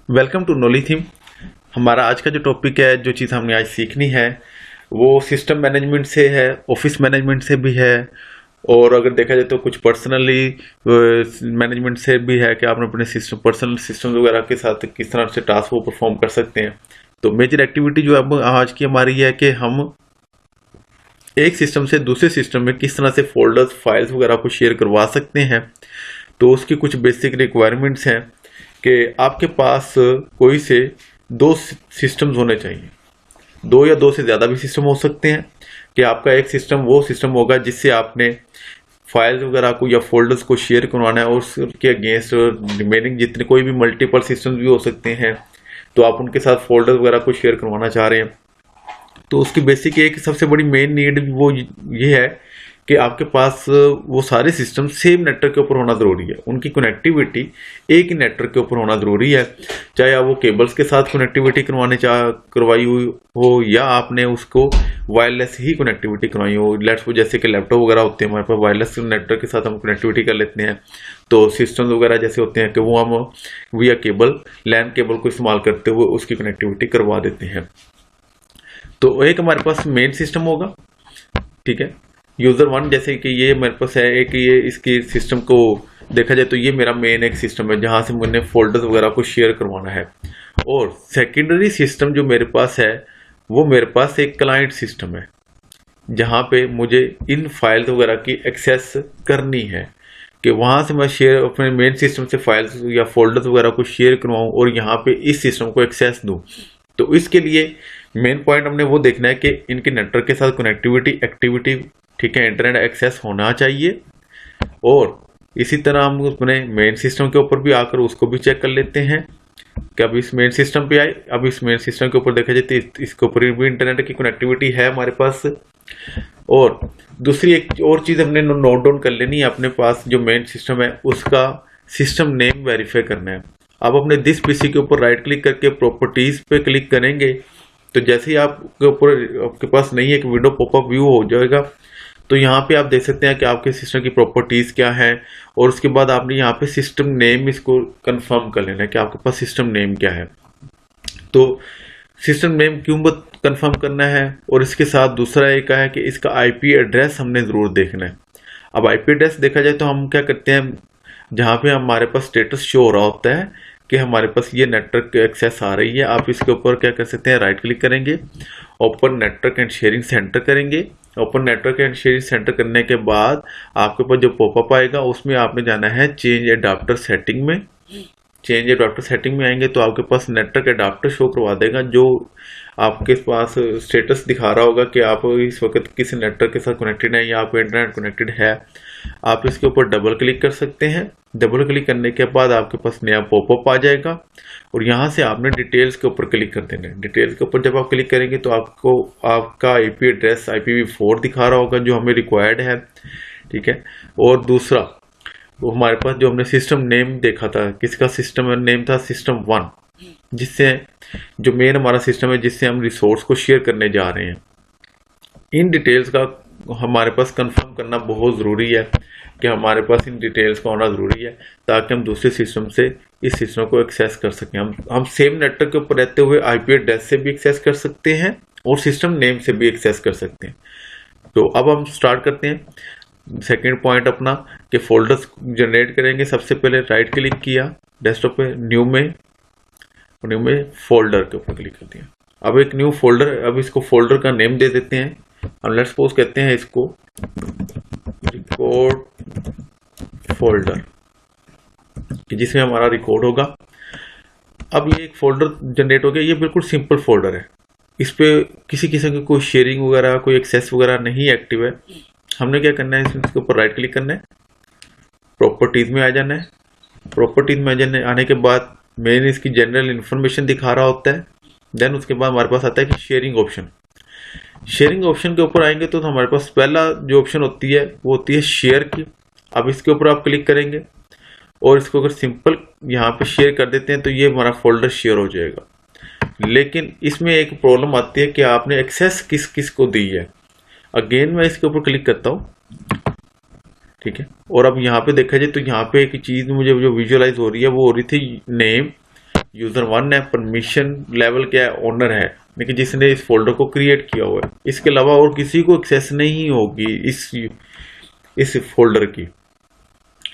Welcome to Nooli theme. हमारा आज का जो टॉपिक है, जो चीज़ हमने आज सीखनी है वो सिस्टम मैनेजमेंट से है, ऑफिस मैनेजमेंट से भी है, और अगर देखा जाए तो कुछ पर्सनली मैनेजमेंट से भी है कि आपने अपने सिस्टम पर्सनल सिस्टम वगैरह के साथ किस तरह से टास्क वो परफॉर्म कर सकते हैं। तो मेजर एक्टिविटी जो अब आज की हमारी है कि हम एक सिस्टम से दूसरे सिस्टम में किस तरह से फोल्डर्स, फाइल्स वगैरह को शेयर करवा सकते हैं। तो उसकी कुछ बेसिक रिक्वायरमेंट्स हैं कि आपके पास कोई से दो सिस्टम्स होने चाहिए, दो या दो से ज़्यादा भी सिस्टम हो सकते हैं। कि आपका एक सिस्टम वो सिस्टम होगा जिससे आपने फाइल्स वगैरह को या फोल्डर्स को शेयर करवाना है, और उसके अगेंस्ट रिमेनिंग जितने कोई भी मल्टीपल सिस्टम्स भी हो सकते हैं, तो आप उनके साथ फोल्डर्स वगैरह को शेयर करवाना चाह रहे हैं। तो उसकी बेसिक एक सबसे बड़ी मेन नीड वो ये है कि आपके पास वो सारे सिस्टम सेम नेटवर्क के ऊपर होना ज़रूरी है, उनकी कनेक्टिविटी एक ही नेटवर्क के ऊपर होना ज़रूरी है। चाहे आप वो केबल्स के साथ कनेक्टिविटी करवाई हुई हो या आपने उसको वायरलेस ही कनेक्टिविटी करवाई हो। लेट्स सपोज जैसे कि लैपटॉप वगैरह होते हैं हमारे पास, वायरलेस नेटवर्क के साथ हम कनेक्टिविटी कर लेते हैं। तो सिस्टम वगैरह जैसे होते हैं कि वो हम विया केबल, लैन केबल को इस्तेमाल करते हुए उसकी कनेक्टिविटी करवा देते हैं। तो एक हमारे पास मेन सिस्टम होगा, ठीक है, यूजर वन, जैसे कि ये मेरे पास है एक, ये इसकी सिस्टम को देखा जाए तो ये मेरा मेन एक सिस्टम है जहां से मैंने फोल्डर्स वगैरह को शेयर करवाना है। और सेकेंडरी सिस्टम जो मेरे पास है वो मेरे पास एक क्लाइंट सिस्टम है जहां पे मुझे इन फाइल्स वगैरह की एक्सेस करनी है, कि वहां से मैं शेयर अपने मेन सिस्टम से फाइल्स या फोल्डर्स वगैरह को शेयर करवाऊं और यहाँ पे इस सिस्टम को एक्सेस दूं। तो इसके लिए मेन पॉइंट हमने वो देखना है कि इनके नेटवर्क के साथ कनेक्टिविटी, एक्टिविटी, ठीक है, इंटरनेट एक्सेस होना चाहिए। और इसी तरह हम अपने मेन सिस्टम के ऊपर भी आकर उसको भी चेक कर लेते हैं कि अब इस मेन सिस्टम पे आए, अब इस मेन सिस्टम के ऊपर देखा जाए तो इसके ऊपर भी इंटरनेट की कनेक्टिविटी है हमारे पास। और दूसरी एक और चीज़ हमने नोट डाउन कर लेनी है, अपने पास जो मेन सिस्टम है उसका सिस्टम नेम वेरीफाई करना है। आप अपने दिस पीसी के ऊपर राइट क्लिक करके प्रॉपर्टीज पे क्लिक करेंगे तो जैसे ही आपके ऊपर आपके पास नई एक विंडो पॉपअप व्यू हो जाएगा, तो यहाँ पे आप देख सकते हैं कि आपके सिस्टम की प्रॉपर्टीज क्या है, और उसके बाद आपने यहाँ पे सिस्टम नेम इसको कंफर्म कर लेना है कि आपके पास सिस्टम नेम क्या है। तो सिस्टम नेम क्यों कंफर्म करना है, और इसके साथ दूसरा एक है कि इसका आईपी एड्रेस हमने ज़रूर देखना है। अब आईपी एड्रेस देखा जाए तो हम क्या करते हैं, जहाँ पे हमारे पास स्टेटस शो हो रहा होता है कि हमारे पास ये नेटवर्क एक्सेस आ रही है, आप इसके ऊपर क्या कर सकते हैं, राइट क्लिक करेंगे, open network and sharing centre करेंगे। Open network and sharing centre करने के बाद आपके पास जो पॉपअप आएगा उसमें आपने जाना है चेंज एडाप्टर सेटिंग में। चेंज एडाप्टर सेटिंग में आएंगे तो आपके पास नेटवर्क एडाप्टर शो करवा देगा, जो आपके पास स्टेटस दिखा रहा होगा कि आप इस वक्त किस नेटवर्क के साथ कनेक्टेड है या आपको इंटरनेट कनेक्टेड है। आप इसके ऊपर डबल क्लिक कर सकते हैं। डबल क्लिक करने के बाद आपके पास नया पॉपअप आ जाएगा और यहाँ से आपने डिटेल्स के ऊपर क्लिक कर देना है। डिटेल्स के ऊपर जब आप क्लिक करेंगे तो आपको आपका आईपी एड्रेस IPv4 दिखा रहा होगा जो हमें रिक्वायर्ड है, ठीक है। और दूसरा वो हमारे पास जो हमने सिस्टम नेम देखा था, किसका सिस्टम नेम था, सिस्टम 1, जिससे जो मेन हमारा सिस्टम है जिससे हम रिसोर्स को शेयर करने जा रहे हैं। इन डिटेल्स का हमारे पास कंफर्म करना बहुत ज़रूरी है कि हमारे पास इन डिटेल्स का होना ज़रूरी है ताकि हम दूसरे सिस्टम से इस सिस्टम को एक्सेस कर सकें। हम सेम नेटवर्क के ऊपर रहते हुए आईपी एड्रेस से भी एक्सेस कर सकते हैं और सिस्टम नेम से भी एक्सेस कर सकते हैं। तो अब हम स्टार्ट करते हैं सेकेंड पॉइंट अपना कि फोल्डर्स जनरेट करेंगे। सबसे पहले राइट क्लिक किया डेस्कटॉप पे, न्यू में फोल्डर के ऊपर क्लिक कर दिया। अब एक न्यू फोल्डर, अब इसको फोल्डर का नेम दे देते हैं। हम लेट्स सपोज कहते हैं इसको रिकॉर्ड फोल्डर, जिसमें हमारा रिकॉर्ड होगा। अब ये एक फोल्डर जनरेट हो गया, ये बिल्कुल सिंपल फोल्डर है, इस पे किसी किस्म की कोई शेयरिंग वगैरह, कोई एक्सेस वगैरह नहीं एक्टिव है। हमने क्या करना है, इसके ऊपर राइट क्लिक करना है, प्रॉपर्टीज में आ जाना है। प्रॉपर्टीज में आने के बाद मेन इसकी जनरल इंफॉर्मेशन दिखा रहा होता है। देन उसके बाद हमारे पास आता है कि शेयरिंग ऑप्शन। शेयरिंग ऑप्शन के ऊपर आएंगे तो हमारे पास पहला जो ऑप्शन होती है वो होती है शेयर की। अब इसके ऊपर आप क्लिक करेंगे और इसको अगर सिंपल यहाँ पे शेयर कर देते हैं तो ये हमारा फोल्डर शेयर हो जाएगा। लेकिन इसमें एक प्रॉब्लम आती है कि आपने एक्सेस किस किस को दी है। अगेन मैं इसके ऊपर क्लिक करता हूँ, ठीक है। और अब यहाँ पे देखा जाए तो यहाँ पे एक चीज मुझे जो विजुअलाइज हो रही है वो हो रही थी नेम, यूजर 1 है, परमिशन लेवल क्या है, ओनर है, लेकिन जिसने इस फोल्डर को क्रिएट किया हुआ है। इसके अलावा और किसी को एक्सेस नहीं होगी इस फोल्डर की।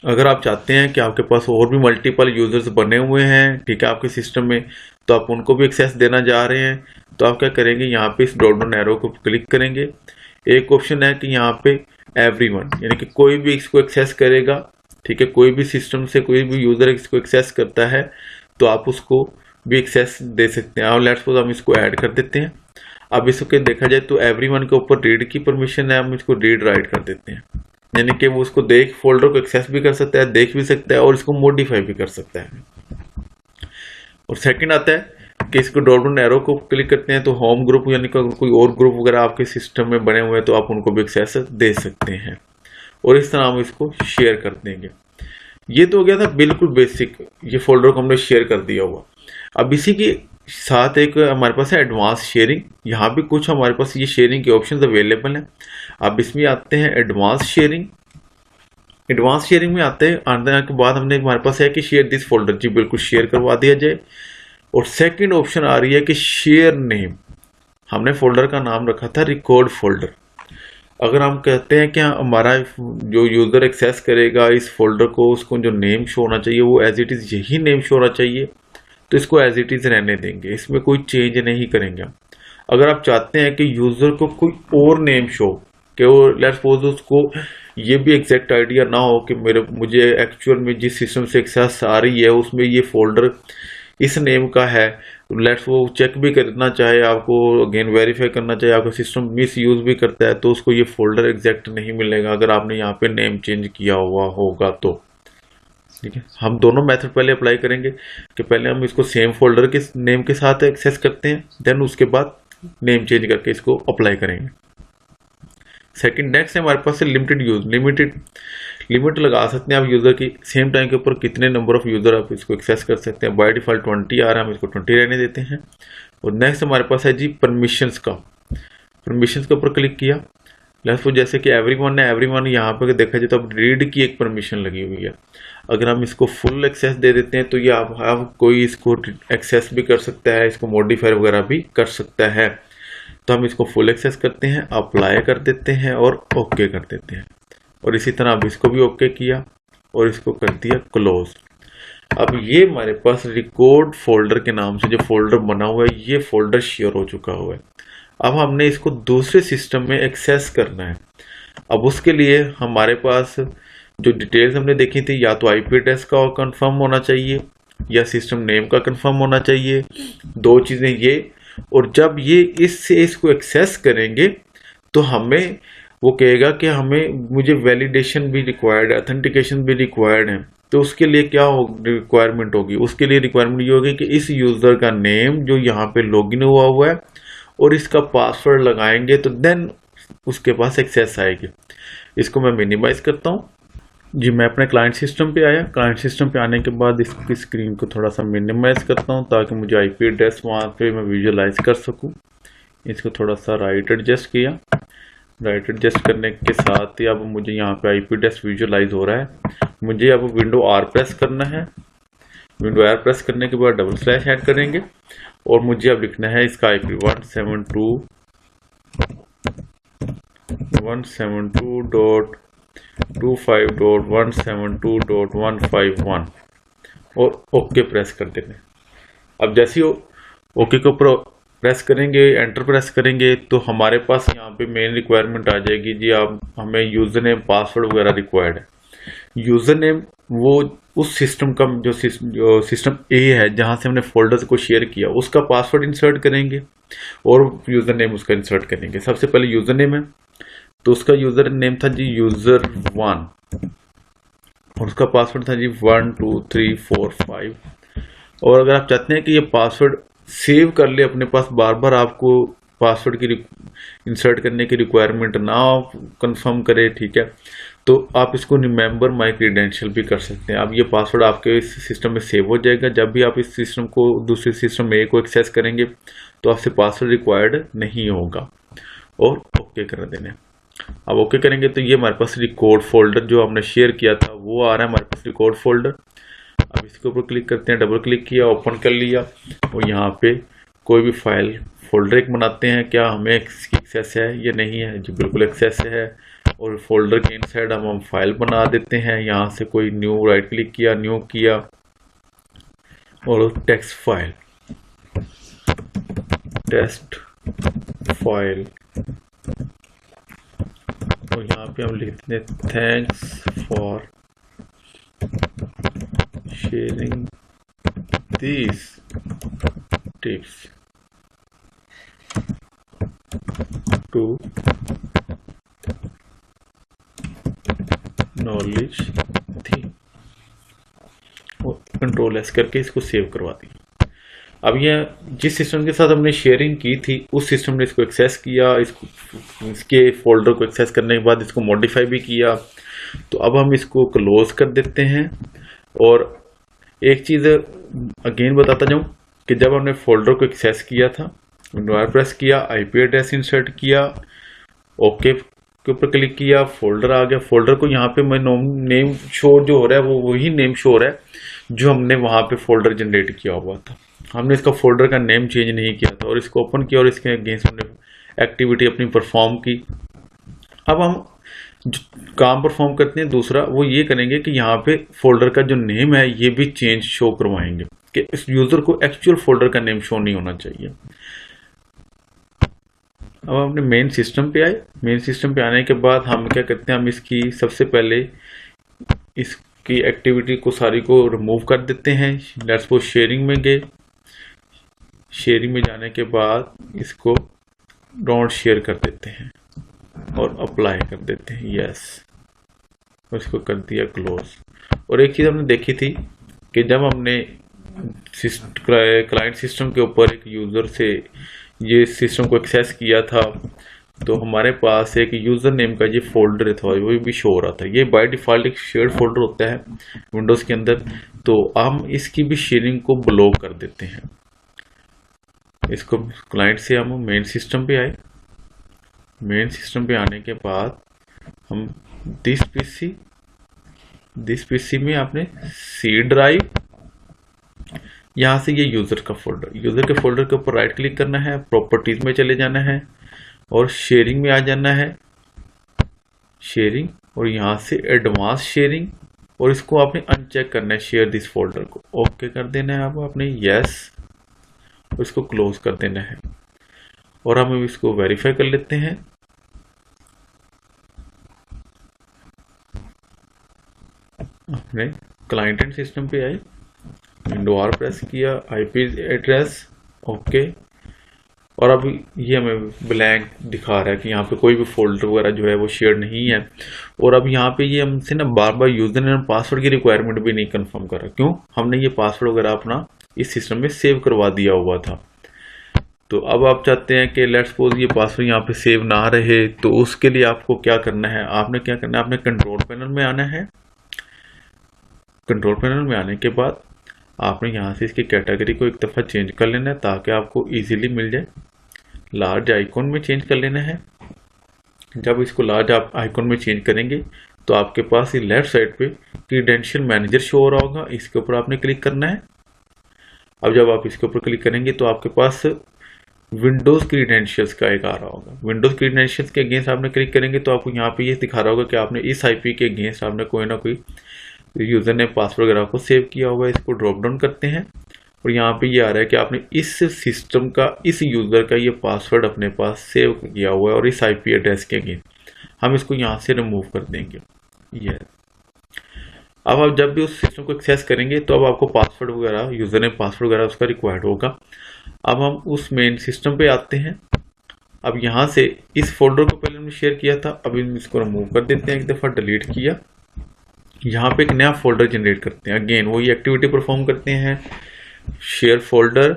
अगर आप चाहते हैं कि आपके पास और भी मल्टीपल यूजर्स बने हुए हैं, ठीक है, आपके सिस्टम में, तो आप उनको भी एक्सेस देना चाह रहे हैं, तो आप क्या करेंगे, यहाँ पे इस डॉट डाउन एरो को क्लिक करेंगे। एक ऑप्शन है कि यहाँ पे एवरीवन, यानी कि कोई भी इसको एक्सेस करेगा, ठीक है, कोई भी सिस्टम से कोई भी यूजर इसको एक्सेस करता है तो आप उसको भी एक्सेस दे सकते हैं। और लेट्स सपोज हम इसको ऐड कर देते हैं। अब इसको देखा जाए तो एवरीवन के ऊपर रीड की परमिशन है, हम इसको रीड राइट कर देते हैं, यानी कि वो उसको देख फोल्डर को एक्सेस भी कर सकता है, देख भी सकता है और इसको मॉडिफाई भी कर सकता है। और सेकंड आता है कि इसको ड्रॉप डाउन एरो को क्लिक करते हैं तो होम ग्रुप, यानी कि कोई और ग्रुप वगैरह आपके सिस्टम में बने हुए हैं तो आप उनको भी एक्सेस दे सकते हैं। और इस तरह हम इसको शेयर कर देंगे। ये तो हो गया था बिल्कुल बेसिक, ये फोल्डर को हमने शेयर कर दिया हुआ। अब इसी के साथ एक हमारे पास है एडवांस शेयरिंग। यहाँ भी कुछ हमारे पास ये शेयरिंग के ऑप्शंस अवेलेबल हैं। अब इसमें आते हैं एडवांस शेयरिंग। एडवांस शेयरिंग में आते हैं, आने के बाद हमने हमारे पास है कि शेयर दिस फोल्डर, जी बिल्कुल शेयर करवा दिया जाए। और सेकंड ऑप्शन आ रही है कि शेयर नेम। हमने फोल्डर का नाम रखा था रिकॉर्ड फोल्डर। अगर हम कहते हैं कि हमारा जो यूजर एक्सेस करेगा इस फोल्डर को, उसको जो नेम शो होना चाहिए वो एज इट इज यही नेम शो होना चाहिए, तो इसको एज इट इज रहने देंगे, इसमें कोई चेंज नहीं करेंगे। अगर आप चाहते हैं कि यूजर को कोई और नेम शो, कि वो लेट्स सपोज उसको ये भी एग्जैक्ट आइडिया ना हो कि मुझे एक्चुअल में जिस सिस्टम से एक्सेस आ रही है उसमें ये फोल्डर इस नेम का है, लेट्स वो चेक भी करना चाहे, आपको अगेन वेरीफाई करना चाहे, आपका सिस्टम मिस यूज भी करता है, तो उसको ये फोल्डर एग्जैक्ट नहीं मिलेगा अगर आपने यहाँ पे नेम चेंज किया हुआ होगा तो। ठीक है, हम दोनों मेथड पहले अप्लाई करेंगे कि पहले हम इसको सेम फोल्डर के नेम के साथ एक्सेस करते हैं, देन उसके बाद नेम चेंज करके इसको अप्लाई करेंगे। सेकंड नेक्स्ट है हमारे पास लिमिटेड यूज। लिमिट लगा सकते हैं आप यूजर की, सेम टाइम के ऊपर कितने नंबर ऑफ यूजर आप इसको एक्सेस कर सकते हैं। बाय डिफॉल्ट 20 आ रहा है, हम इसको 20 रहने देते हैं। और नेक्स्ट हमारे पास है जी परमिशंस का। परमिशंस के ऊपर क्लिक किया, लेट्स सपोज जैसे कि एवरीवन है, एवरीवन यहाँ पे देखा जाए तो अब रीड की एक परमिशन लगी हुई है। अगर हम इसको फुल एक्सेस दे देते हैं तो ये आप कोई इसको एक्सेस भी कर सकता है, इसको मॉडिफाई वगैरह भी कर सकता है। तो हम इसको फुल एक्सेस करते हैं, अप्लाई कर देते हैं और ओके कर देते हैं। और इसी तरह अब इसको भी ओके किया और इसको कर दिया क्लोज। अब ये हमारे पास रिकॉर्ड फोल्डर के नाम से जो फोल्डर बना हुआ है, ये फोल्डर शेयर हो चुका हुआ है। अब हमने इसको दूसरे सिस्टम में एक्सेस करना है। अब उसके लिए हमारे पास जो डिटेल्स हमने देखी थी, या तो आईपी एड्रेस का कंफर्म होना चाहिए या सिस्टम नेम का कंफर्म होना चाहिए, दो चीजें ये। और जब ये इससे इसको एक्सेस करेंगे तो हमें वो कहेगा कि मुझे वैलिडेशन भी रिक्वायर्ड है, ऑथेंटिकेशन भी रिक्वायर्ड है। तो उसके लिए क्या रिक्वायरमेंट होगी, उसके लिए रिक्वायरमेंट ये होगी कि इस यूजर का नेम जो यहाँ पे लॉगिन हुआ है और इसका पासवर्ड लगाएंगे तो देन उसके पास एक्सेस आएगी। इसको मैं मिनिमाइज करता हूँ जी। मैं अपने क्लाइंट सिस्टम पे आया, क्लाइंट सिस्टम पे आने के बाद इसकी स्क्रीन को थोड़ा सा मिनिमाइज करता हूँ ताकि मुझे आईपी एड्रेस वहाँ पे मैं विजुअलाइज कर सकूँ। इसको थोड़ा सा राइट एडजस्ट किया, राइट एडजस्ट करने के साथ ही अब मुझे यहाँ पे आईपी एड्रेस विजुअलाइज हो रहा है। मुझे अब विंडो आर प्रेस करना है। विंडो आर प्रेस करने के बाद डबल स्लैश ऐड करेंगे और मुझे अब लिखना है इसका आईपी 172.25.172.151 और ओके प्रेस कर देंगे। अब जैसे ही ओके के ऊपर प्रेस करेंगे, एंटर प्रेस करेंगे तो हमारे पास यहाँ पे मेन रिक्वायरमेंट आ जाएगी जी। आप हमें यूजर नेम पासवर्ड वगैरह रिक्वायर्ड है। यूजर नेम वो उस सिस्टम का जो सिस्टम ए है जहां से हमने फोल्डर्स को शेयर किया उसका पासवर्ड इंसर्ट करेंगे और यूजर नेम उसका इंसर्ट करेंगे। सबसे पहले यूजर नेम है तो उसका यूजर नेम था जी user1 और उसका पासवर्ड था जी 12345। और अगर आप चाहते हैं कि ये पासवर्ड सेव कर ले अपने पास, बार बार आपको पासवर्ड की इंसर्ट करने की रिक्वायरमेंट ना कंफर्म करे, ठीक है, तो आप इसको रिमेंबर माई क्रीडेंशियल भी कर सकते हैं। अब ये पासवर्ड आपके इस सिस्टम में सेव हो जाएगा। जब भी आप इस सिस्टम को दूसरे सिस्टम में को एक्सेस करेंगे तो आपसे पासवर्ड रिक्वायर्ड नहीं होगा और ओके कर देने। अब ओके करेंगे तो ये हमारे पास रिकॉर्ड फोल्डर जो हमने शेयर किया था वो आ रहा है हमारे पास रिकॉर्ड फोल्डर। अब अब इसके ऊपर क्लिक करते हैं, डबल क्लिक किया, ओपन कर लिया और यहाँ पे कोई भी फाइल फोल्डर एक बनाते हैं। क्या हमें इसकी एक्सेस है ये नहीं है जी, बिल्कुल एक्सेस है। और फोल्डर के इनसाइड हम फाइल बना देते हैं। यहाँ से कोई न्यू राइट क्लिक किया, न्यू किया और टेक्स्ट फाइल, टेस्ट फाइल, और यहाँ पे हम लिखते हैं thanks for sharing these tips to knowledge थी, और कंट्रोल एस करके इसको सेव करवा दी। अब यह जिस सिस्टम के साथ हमने शेयरिंग की थी उस सिस्टम ने इसको एक्सेस किया, इसके फोल्डर को एक्सेस करने के बाद इसको मॉडिफाई भी किया। तो अब हम इसको क्लोज कर देते हैं। और एक चीज़ अगेन बताता जाऊं कि जब हमने फोल्डर को एक्सेस किया था, प्रेस किया, आईपी एड्रेस इंसर्ट किया, ओके के ऊपर क्लिक किया, फोल्डर आ गया। फोल्डर को यहाँ पे मैं नेम शो जो हो रहा है वो वही नेम शो हो रहा है जो हमने वहाँ पे फोल्डर जनरेट किया हुआ था। हमने इसका फोल्डर का नेम चेंज नहीं किया था। और इसको ओपन किया और इसके अगेंस्ट हमने एक्टिविटी अपनी परफॉर्म की। अब हम काम परफॉर्म करते हैं दूसरा, वो ये करेंगे कि यहाँ पे फोल्डर का जो नेम है ये भी चेंज शो करवाएंगे कि इस यूजर को एक्चुअल फोल्डर का नेम शो नहीं होना चाहिए। अब हम अपने मेन सिस्टम पे आए। मेन सिस्टम पे आने के बाद हम क्या करते हैं, हम इसकी सबसे पहले इसकी एक्टिविटी को सारी को रिमूव कर देते हैं। लेट्स सपोज शेयरिंग में गए, शेयरिंग में जाने के बाद इसको डोंट शेयर कर देते हैं और अप्लाई कर देते हैं, यस, और इसको कर दिया क्लोज। और एक चीज़ हमने देखी थी कि जब हमने क्लाइंट सिस्टम के ऊपर एक यूज़र से ये सिस्टम को एक्सेस किया था तो हमारे पास एक यूज़र नेम का ये फोल्डर था, वो भी शो हो रहा था। ये बाय डिफ़ॉल्ट एक शेयर्ड फोल्डर होता है विंडोज़ के अंदर। तो हम इसकी भी शेयरिंग को ब्लॉक कर देते हैं। इसको क्लाइंट से हम मेन सिस्टम पे आए। मेन सिस्टम पे आने के बाद हम दिस पीसी में आपने सी ड्राइव, यहाँ से ये यूजर का फोल्डर, यूजर के फोल्डर के ऊपर राइट क्लिक करना है, प्रॉपर्टीज में चले जाना है और शेयरिंग में आ जाना है, शेयरिंग, और यहाँ से एडवांस शेयरिंग, और इसको आपने अनचेक करना है शेयर दिस फोल्डर को, ओके कर देना है। अब आपने यस, और इसको क्लोज कर देना है। और हम इसको वेरीफाई कर लेते हैं। अपने क्लाइंट एंड सिस्टम पे आए, विंडो आर प्रेस किया, आईपी एड्रेस ओके, और अब ये हमें ब्लैंक दिखा रहा है कि यहाँ पे कोई भी फोल्डर वगैरह जो है वो शेयर नहीं है। और अब यहाँ पे ये हमसे ना बार बार यूजर नेम पासवर्ड की रिक्वायरमेंट भी नहीं कंफर्म कर रहा। क्यों? हमने ये पासवर्ड वगैरह अपना इस सिस्टम में सेव करवा दिया हुआ था। तो अब आप चाहते हैं कि लेट्स सपोज ये पासवर्ड यहाँ पे सेव ना रहे, तो उसके लिए आपको क्या करना है, आपने क्या करना है, आपने कंट्रोल पैनल में आना है। कंट्रोल पैनल में आने के बाद आपने यहाँ से इसकी कैटेगरी को एक दफ़ा चेंज कर लेना है ताकि आपको इजीली मिल जाए। लार्ज आइकॉन में चेंज कर लेना है। जब इसको लार्ज आप आइकॉन में चेंज करेंगे तो आपके पास ये लेफ्ट साइड पे क्रीडेंशियल मैनेजर शो हो रहा होगा, इसके ऊपर आपने क्लिक करना है। अब जब आप इसके ऊपर क्लिक करेंगे तो आपके पास विंडोज़ क्रीडेंशियल्स का एक आ रहा होगा। विंडोज़ क्रीडेंशियल्स के अगेंस्ट आपने क्लिक करेंगे तो आपको यहाँ पे ये दिखा रहा होगा कि आपने इस आईपी के अगेंस्ट आपने कोई ना कोई यूज़र ने पासवर्ड वगैरह को सेव किया हुआ है। इसको ड्रॉप डाउन करते हैं और यहाँ पे ये आ रहा है कि आपने इस सिस्टम का, इस यूज़र का ये पासवर्ड अपने पास सेव किया हुआ है और इस आईपी एड्रेस के अगेंस्ट हम इसको यहाँ से रिमूव कर देंगे। ये अब आप जब भी उस सिस्टम को एक्सेस करेंगे तो अब आपको पासवर्ड वगैरह, यूज़र ने पासवर्ड वगैरह उसका रिक्वायर्ड होगा। अब हम उस मेन सिस्टम पे आते हैं। अब यहाँ से इस फोल्डर को पहले हमने शेयर किया था, अब इसको रिमूव कर देते हैं, एक दफ़ा डिलीट किया। यहाँ पे एक नया फोल्डर जनरेट करते हैं, अगेन वही एक्टिविटी परफॉर्म करते हैं, शेयर फोल्डर,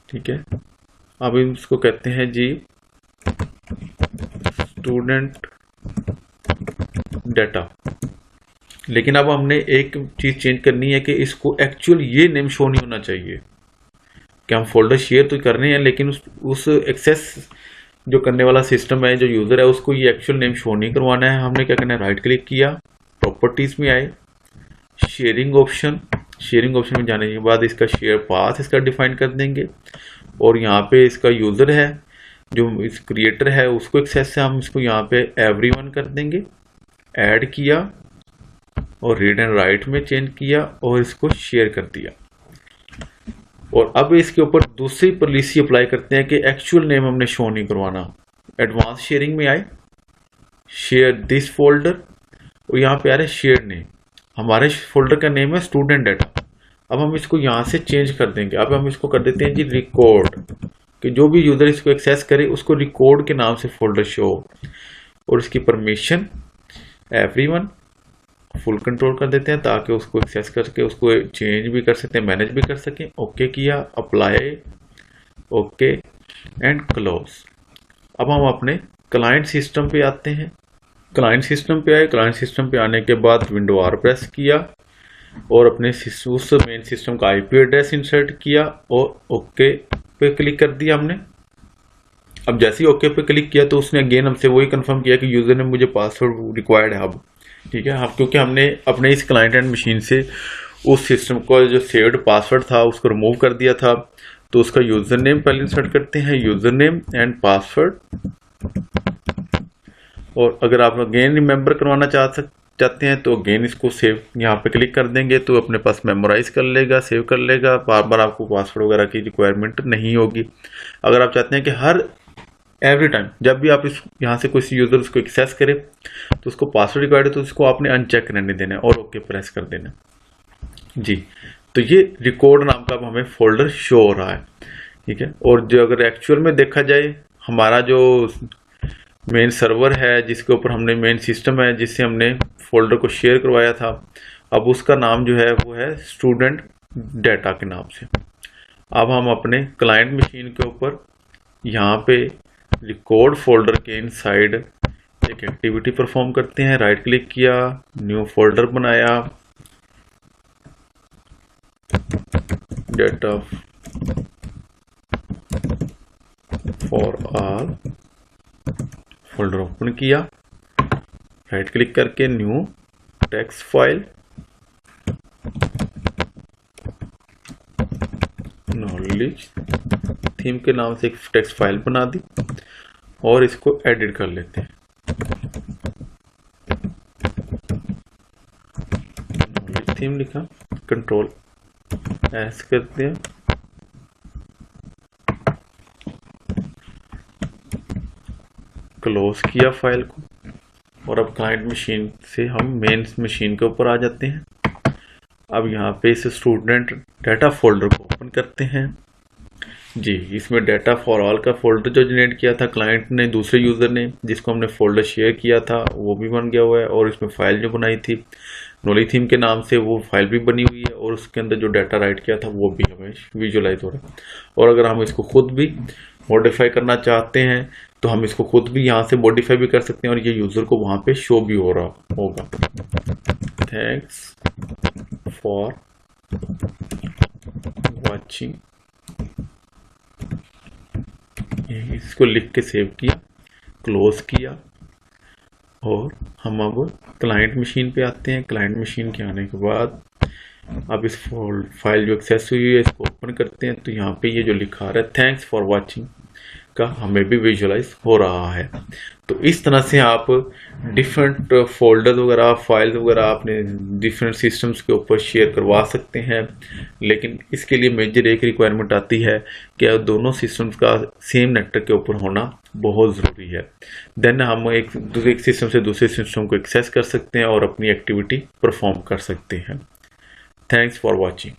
ठीक है। अब इसको कहते हैं जी स्टूडेंट डाटा। लेकिन अब हमने एक चीज चेंज करनी है कि इसको एक्चुअल ये नेम शो नहीं होना चाहिए कि हम फोल्डर शेयर तो कर रहे हैं लेकिन उस एक्सेस जो करने वाला सिस्टम है, जो यूजर है, उसको ये एक्चुअल नेम शो नहीं करवाना है। हमने क्या करना है, राइट क्लिक किया, प्रॉपर्टीज में आए, शेयरिंग ऑप्शन, शेयरिंग ऑप्शन में जाने के बाद इसका शेयर पाथ इसका डिफाइन कर देंगे, और यहाँ पे इसका यूज़र है जो इस क्रिएटर है उसको एक्सेस से हम इसको यहाँ पे एवरीवन कर देंगे, ऐड किया और रीड एंड राइट में चेंज किया और इसको शेयर कर दिया। और अब इसके ऊपर दूसरी पॉलिसी अप्लाई करते हैं कि एक्चुअल नेम हमने शो नहीं करवाना। एडवांस शेयरिंग में आए, शेयर दिस फोल्डर, और यहाँ पे आ रहा है शेयर नेम, हमारे फोल्डर का नेम है स्टूडेंट डाटा। अब हम इसको यहाँ से चेंज कर देंगे। अब हम इसको कर देते हैं जी रिकॉर्ड, कि जो भी यूजर इसको एक्सेस करे उसको रिकॉर्ड के नाम से फोल्डर शो, और इसकी परमिशन एवरीवन फुल कंट्रोल कर देते हैं ताकि उसको एक्सेस करके उसको चेंज भी कर सकते हैं, मैनेज भी कर सकें। ओके किया, अप्लाई, ओके एंड क्लोज। अब हम अपने क्लाइंट सिस्टम पे आते हैं। क्लाइंट सिस्टम पे आए, क्लाइंट सिस्टम पे आने के बाद विंडो आर प्रेस किया और अपने उस मेन सिस्टम का आईपी एड्रेस इंसर्ट किया और ओके पे क्लिक कर दिया हमने। अब जैसे ही ओके पे क्लिक किया तो उसने अगेन हमसे वही कंफर्म किया कि यूजर ने मुझे पासवर्ड रिक्वायर्ड है अब, ठीक है। हम क्योंकि हमने अपने इस क्लाइंट एंड मशीन से उस सिस्टम को जो सेव्ड पासवर्ड था उसको रिमूव कर दिया था, तो उसका यूजर नेम पहले इंसर्ट करते हैं, यूजर नेम एंड पासवर्ड। और अगर आप अगेन रिमेंबर करवाना चाहते हैं तो अगेन इसको सेव यहाँ पे क्लिक कर देंगे तो अपने पास मेमोराइज कर लेगा, सेव कर लेगा, बार बार आपको पासवर्ड वगैरह की रिक्वायरमेंट नहीं होगी। अगर आप चाहते हैं कि हर एवरी टाइम जब भी आप इस यहाँ से कोई यूजर उसको एक्सेस करे तो उसको पासवर्ड रिक्वायर्ड है तो उसको आपने अनचेक रहने देना है और ओके प्रेस कर देना जी। तो ये रिकॉर्ड नाम का अब हमें फोल्डर शो हो रहा है, ठीक है। और जो अगर एक्चुअल में देखा जाए, हमारा जो मेन सर्वर है जिसके ऊपर हमने मेन सिस्टम है जिससे हमने फोल्डर को शेयर करवाया था, अब उसका नाम जो है वो है स्टूडेंट डाटा के नाम से। अब हम अपने क्लाइंट मशीन के ऊपर यहाँ पे रिकॉर्ड फोल्डर के इनसाइड एक एक्टिविटी परफॉर्म करते हैं। राइट क्लिक किया, न्यू फोल्डर बनाया, data for all folder open किया, राइट क्लिक करके new text file, knowledge theme के नाम से एक टेक्स्ट फाइल बना दी और इसको एडिट कर लेते हैं। नॉलेज थीम लिखा, कंट्रोल एस करते हैं, क्लोज किया फाइल को, और अब क्लाइंट मशीन से हम मेन मशीन के ऊपर आ जाते हैं। अब यहाँ पे इस स्टूडेंट डाटा फोल्डर को ओपन करते हैं जी। इसमें डाटा फॉर ऑल का फोल्डर जो जनरेट किया था क्लाइंट ने, दूसरे यूजर ने, जिसको हमने फोल्डर शेयर किया था, वो भी बन गया हुआ है। और इसमें फाइल जो बनाई थी नॉलेज थीम के नाम से, वो फाइल भी बनी हुई है और उसके अंदर जो डाटा राइट किया था वो भी हमें विजुअलाइज हो रहा है। और अगर हम इसको खुद भी मॉडिफाई करना चाहते हैं तो हम इसको खुद भी यहाँ से मॉडिफाई भी कर सकते हैं और ये यूजर को वहां पे शो भी हो रहा होगा। थैंक्स फॉर वॉचिंग, इसको लिख के सेव किया, क्लोज किया, और हम अब क्लाइंट मशीन पे आते हैं। क्लाइंट मशीन के आने के बाद अब इस फाइल जो एक्सेस हुई है इसको ओपन करते हैं तो यहाँ पे ये जो लिखा रहा है थैंक्स फॉर वॉचिंग का हमें भी विजुअलाइज हो रहा है। तो इस तरह से आप डिफरेंट फोल्डर वगैरह, फाइल वगैरह अपने डिफरेंट सिस्टम्स के ऊपर शेयर करवा सकते हैं। लेकिन इसके लिए मेजर एक रिक्वायरमेंट आती है कि दोनों सिस्टम्स का सेम नेटवर्क के ऊपर होना बहुत ज़रूरी है। देन हम एक सिस्टम से दूसरे सिस्टम को एक्सेस कर सकते हैं और अपनी एक्टिविटी परफॉर्म कर सकते हैं। Thanks for watching.